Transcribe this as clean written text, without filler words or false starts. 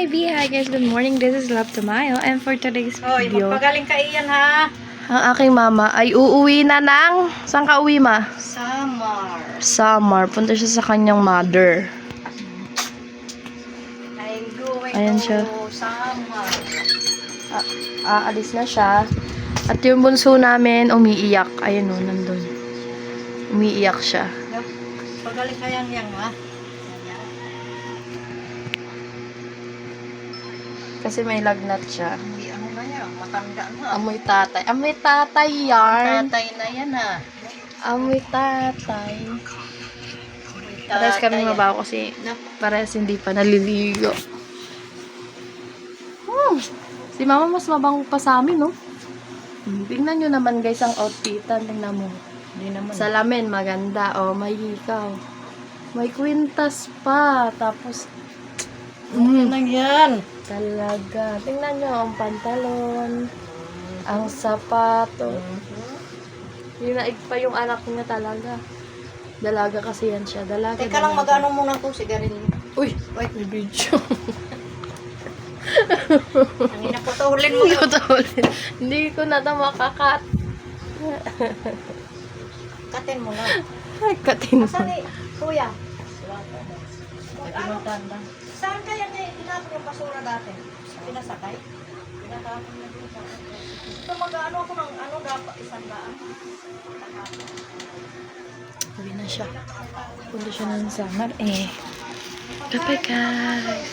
Hi guys, good morning. This is Love Tamayo and for today's video, magpagaling ka iyan ha. ang aking mama ay uuwi na ng... Saan ka uwi, ma? Samar. Punta siya sa kanyang mother. I'm going Ayan to siya. Samar. Aalis na siya. At yung bunso namin umiiyak. Ayun o, nandun. Umiiyak siya. Pagaling ka yan ha. Kasi may lagnat siya. Hindi ano na yan, matanda na. Amoy tatay. Amoy tatay yarn. Tatay na yan ha. Amoy tatay. Parehas kami mabaho kasi parehas hindi pa naliligo. Si mama mas mabango pa sa amin, no? Tingnan nyo naman guys ang outfitan. Tingnan mo. Hindi naman. Salamin, maganda. O, may hikaw. May kwintas pa. Tapos, Lang yan. talaga. Tingnan nyo ang pantalon. Ang sapato. Hinaig pa yung anak niya talaga. Dalaga kasi yan siya. Dalaga. Teka lang, mag-ano muna to, sigarilyo. Uy! Wait, may video. Ang inaputulin mo yun. Hindi ko na ito makakat. Katin mo lang. Ay, katin mo. Saan eh, kuya? Ano? Saan kaya tinapon yung basura dati? Pinasakay? Pinatapon na dito. Ito mag-ano ako ng ano dapat isang daan. Uwi na siya. Punta siya ng Samar eh. Bye-bye guys.